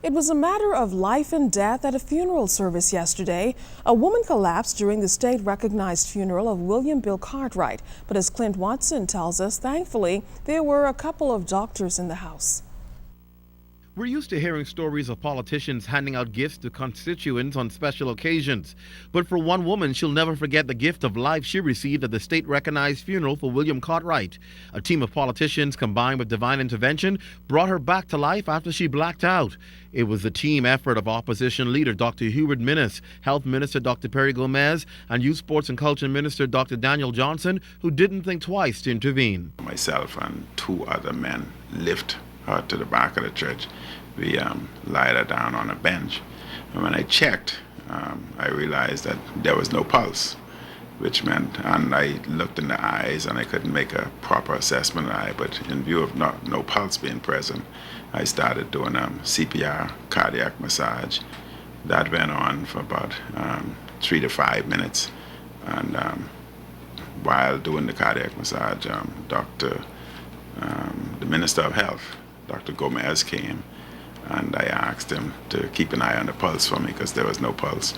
It was a matter of life and death at a funeral service yesterday. A woman collapsed during the state-recognized funeral of William Bill Cartwright. But as Clint Watson tells us, thankfully, there were a couple of doctors in the house. We're used to hearing stories of politicians handing out gifts to constituents on special occasions. But for one woman, she'll never forget the gift of life she received at the state-recognized funeral for William Cartwright. A team of politicians combined with divine intervention brought her back to life after she blacked out. It was the team effort of opposition leader Dr. Hubert Minnis, Health Minister Dr. Perry Gomez, and Youth Sports and Culture Minister Dr. Daniel Johnson, who didn't think twice to intervene. Myself and two other men lift her to the back of the church. We lied her down on a bench. And when I checked, I realized that there was no pulse, which meant, and I looked in the eyes and I couldn't make a proper assessment of the eye, but in view of no pulse being present, I started doing CPR, cardiac massage. That went on for about 3 to 5 minutes. And while doing the cardiac massage, the Minister of Health, Dr. Gomez, came, and I asked him to keep an eye on the pulse for me because there was no pulse.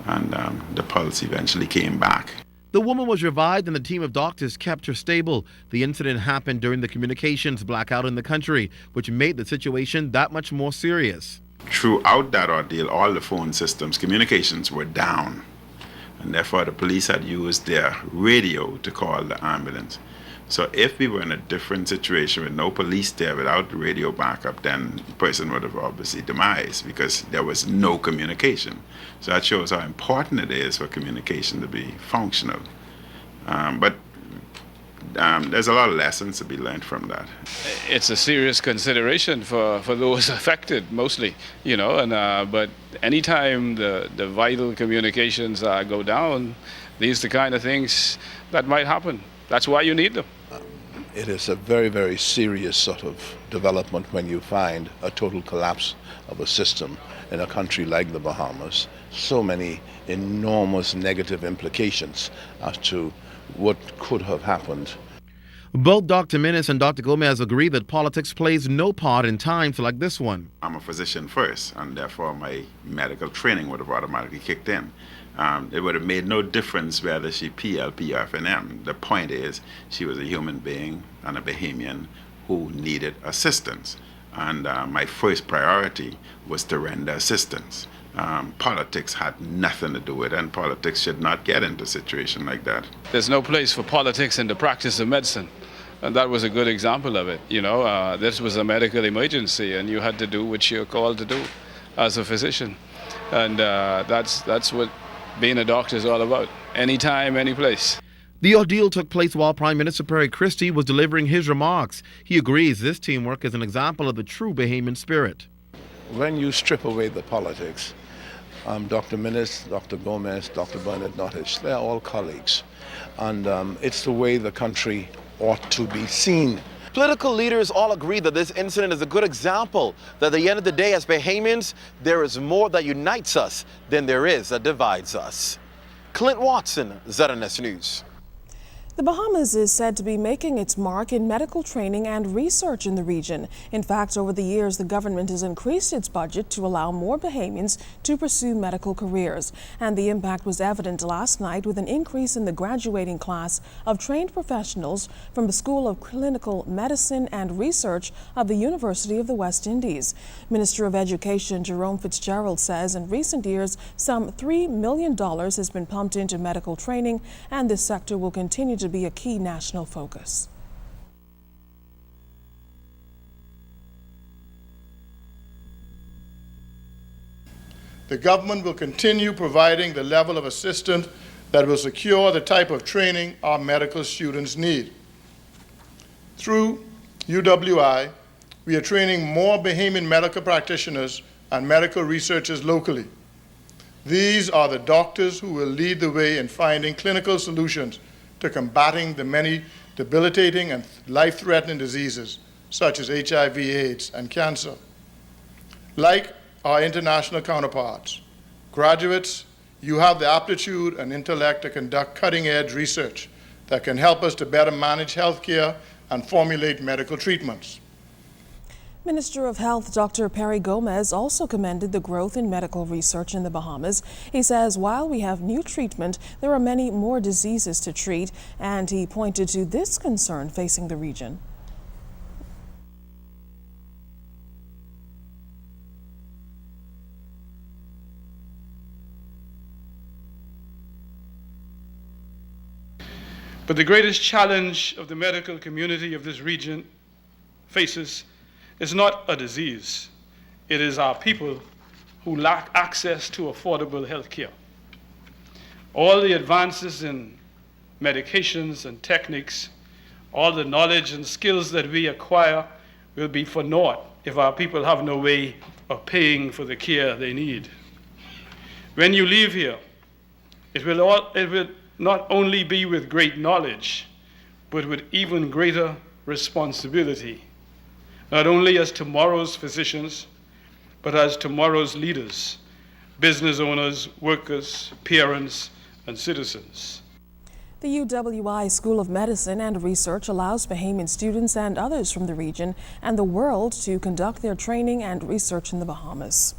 And the pulse eventually came back. The woman was revived and the team of doctors kept her stable. The incident happened during the communications blackout in the country, which made the situation that much more serious. Throughout that ordeal, all the phone systems, communications were down. And therefore the police had used their radio to call the ambulance. So if we were in a different situation with no police there, without the radio backup, then the person would have obviously demised because there was no communication. So that shows how important it is for communication to be functional. But there's a lot of lessons to be learned from that. It's a serious consideration for those affected, mostly, you know. And but anytime the vital communications go down, these are the kind of things that might happen. That's why you need them. It is a very, very serious sort of development when you find a total collapse of a system in a country like the Bahamas. So many enormous negative implications as to what could have happened. Both Dr. Minnis and Dr. Gomez agree that politics plays no part in times like this one. I'm a physician first, and therefore my medical training would have automatically kicked in. It would have made no difference whether she PL, PF, and M. The point is, she was a human being and a Bahamian who needed assistance. And my first priority was to render assistance. Politics had nothing to do with it, and politics should not get into a situation like that. There's no place for politics in the practice of medicine. And that was a good example of it. You know, this was a medical emergency, and you had to do what you're called to do as a physician. And that's what being a doctor is all about. Anytime, any place. The ordeal took place while Prime Minister Perry Christie was delivering his remarks. He agrees this teamwork is an example of the true Bahamian spirit. When you strip away the politics, Dr. Minnis, Dr. Gomez, Dr. Bernard Nottage, they're all colleagues. And it's the way the country ought to be seen. Political leaders all agree that this incident is a good example that at the end of the day, as Bahamians, there is more that unites us than there is that divides us. Clint Watson, ZNS News. The Bahamas is said to be making its mark in medical training and research in the region. In fact, over the years, the government has increased its budget to allow more Bahamians to pursue medical careers. And the impact was evident last night with an increase in the graduating class of trained professionals from the School of Clinical Medicine and Research of the University of the West Indies. Minister of Education Jerome Fitzgerald says in recent years, some $3 million has been pumped into medical training, and this sector will continue to be a key national focus. The government will continue providing the level of assistance that will secure the type of training our medical students need. Through UWI, we are training more Bahamian medical practitioners and medical researchers locally. These are the doctors who will lead the way in finding clinical solutions to combating the many debilitating and life-threatening diseases such as HIV, AIDS, and cancer. Like our international counterparts, graduates, you have the aptitude and intellect to conduct cutting-edge research that can help us to better manage healthcare and formulate medical treatments. Minister of Health Dr. Perry Gomez also commended the growth in medical research in the Bahamas. He says while we have new treatment, there are many more diseases to treat, and he pointed to this concern facing the region. But the greatest challenge of the medical community of this region faces is not a disease. It is our people who lack access to affordable health care. All the advances in medications and techniques, all the knowledge and skills that we acquire will be for naught if our people have no way of paying for the care they need. When you leave here, it will not only be with great knowledge, but with even greater responsibility, not only as tomorrow's physicians, but as tomorrow's leaders, business owners, workers, parents, and citizens. The UWI School of Medicine and Research allows Bahamian students and others from the region and the world to conduct their training and research in the Bahamas.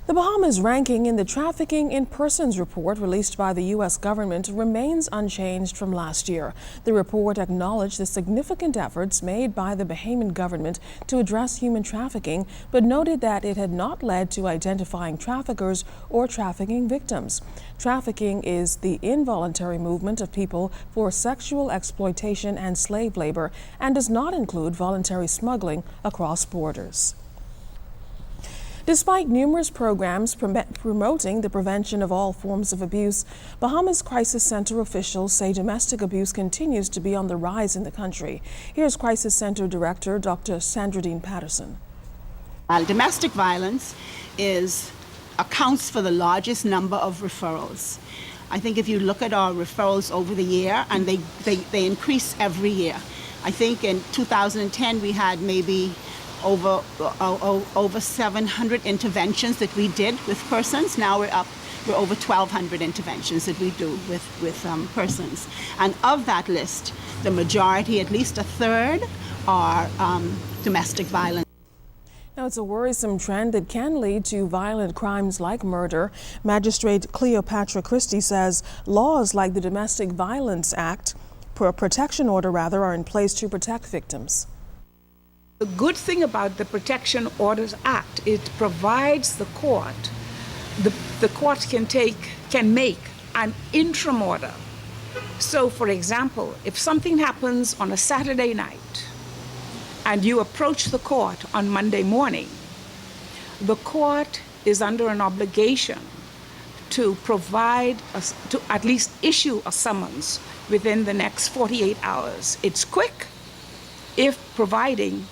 The Bahamas' ranking in the Trafficking in Persons report released by the U.S. government remains unchanged from last year. The report acknowledged the significant efforts made by the Bahamian government to address human trafficking, but noted that it had not led to identifying traffickers or trafficking victims. Trafficking is the involuntary movement of people for sexual exploitation and slave labor and does not include voluntary smuggling across borders. Despite numerous programs promoting the prevention of all forms of abuse, Bahamas Crisis Center officials say domestic abuse continues to be on the rise in the country. Here's Crisis Center Director Dr. Sandra Patterson. Domestic violence accounts for the largest number of referrals. I think if you look at our referrals over the year, and they increase every year. I think in 2010 we had maybe over 700 interventions that we did with persons. Now we're over 1,200 interventions that we do with persons. And of that list, the majority, at least a third, are domestic violence. Now, it's a worrisome trend that can lead to violent crimes like murder. Magistrate Cleopatra Christie says laws like the Domestic Violence Act, protection order rather, are in place to protect victims. The good thing about the Protection Orders Act, it provides the court, the court can make an interim order. So, for example, if something happens on a Saturday night and you approach the court on Monday morning, the court is under an obligation to to at least issue a summons within the next 48 hours. It's quick if providing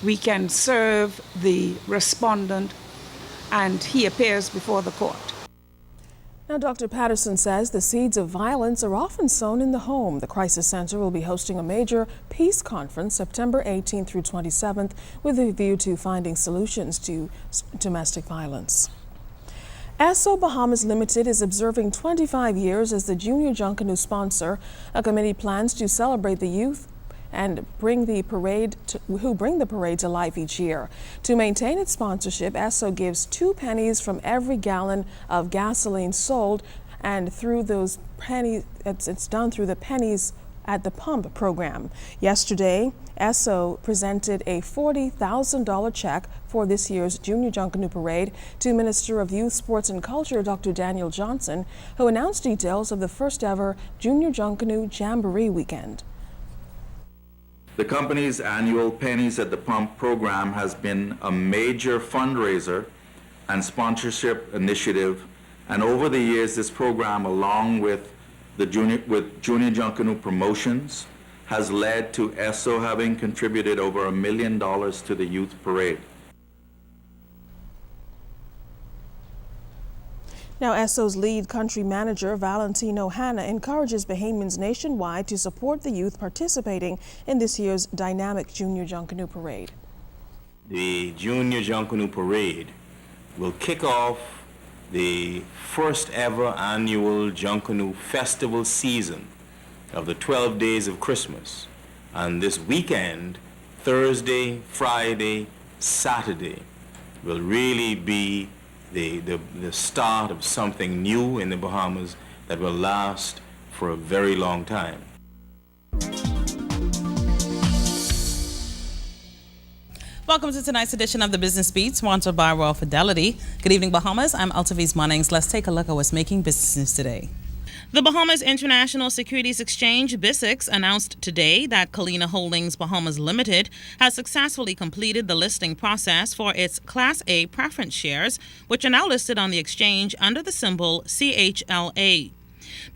we can serve the respondent and he appears before the court. Now, Dr. Patterson says the seeds of violence are often sown in the home. The Crisis Center will be hosting a major peace conference September 18th through 27th with a view to finding solutions to domestic violence. Esso Bahamas Limited is observing 25 years as the Junior Junkanoo sponsor. A committee plans to celebrate the youth and bring the parade to life each year. To maintain its sponsorship, Esso gives 2 pennies from every gallon of gasoline sold, and through those pennies, it's done through the pennies at the pump program. Yesterday, Esso presented a $40,000 check for this year's Junior Junkanoo Parade to Minister of Youth, Sports and Culture, Dr. Daniel Johnson, who announced details of the first ever Junior Junkanoo Jamboree weekend. The company's annual Pennies at the Pump program has been a major fundraiser and sponsorship initiative, and over the years this program, along with Junior Junkanoo Promotions, has led to Esso having contributed over $1 million to the youth parade. Now, Esso's lead country manager, Valentino Hanna, encourages Bahamians nationwide to support the youth participating in this year's dynamic Junior Junkanoo Parade. The Junior Junkanoo Parade will kick off the first ever annual Junkanoo Festival season of the 12 days of Christmas. And this weekend Thursday, Friday, Saturday will really be the start of something new in the Bahamas that will last for a very long time. Welcome to tonight's edition of the Business Beat, sponsored by Royal Fidelity. Good evening, Bahamas. I'm Altaviz Munnings. Let's take a look at what's making business news today. The Bahamas International Securities Exchange, BISEX, announced today that Kalina Holdings Bahamas Limited has successfully completed the listing process for its Class A preference shares, which are now listed on the exchange under the symbol CHLA.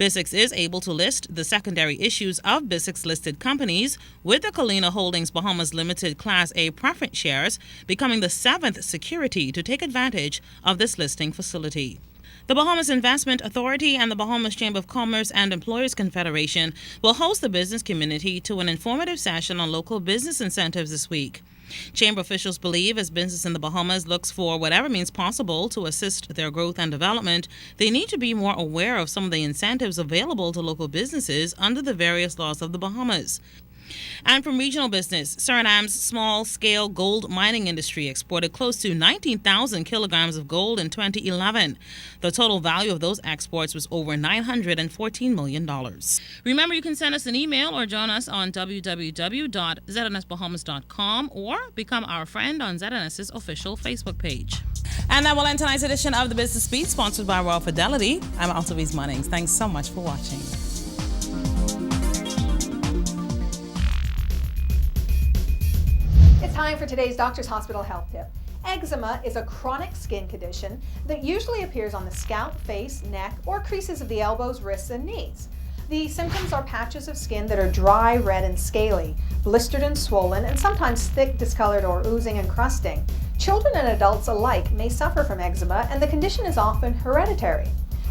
BISEX is able to list the secondary issues of BISEX-listed companies, with the Kalina Holdings Bahamas Limited Class A preference shares becoming the 7th security to take advantage of this listing facility. The Bahamas Investment Authority and the Bahamas Chamber of Commerce and Employers Confederation will host the business community to an informative session on local business incentives this week. Chamber officials believe as business in the Bahamas looks for whatever means possible to assist their growth and development, they need to be more aware of some of the incentives available to local businesses under the various laws of the Bahamas. And from regional business, Surinam's small-scale gold mining industry exported close to 19,000 kilograms of gold in 2011. The total value of those exports was over $914 million. Remember, you can send us an email or join us on www.znsbahamas.com or become our friend on ZNS's official Facebook page. And that will end tonight's edition of the Business Beat, sponsored by Royal Fidelity. I'm Altaviz Munnings. Thanks so much for watching. It's time for today's Doctor's Hospital Health Tip. Eczema is a chronic skin condition that usually appears on the scalp, face, neck, or creases of the elbows, wrists, and knees. The symptoms are patches of skin that are dry, red, and scaly, blistered and swollen, and sometimes thick, discolored, or oozing and crusting. Children and adults alike may suffer from eczema, and the condition is often hereditary.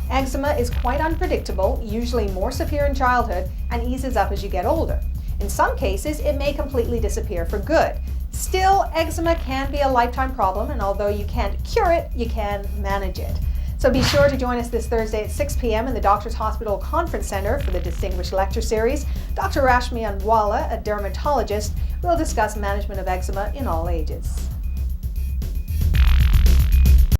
Eczema is quite unpredictable, usually more severe in childhood, and eases up as you get older. In some cases, it may completely disappear for good. Still, eczema can be a lifetime problem, and although you can't cure it, you can manage it. So be sure to join us this Thursday at 6 p.m. in the Doctors Hospital Conference Center for the Distinguished Lecture Series. Dr. Rashmi Anwala, a dermatologist, will discuss management of eczema in all ages.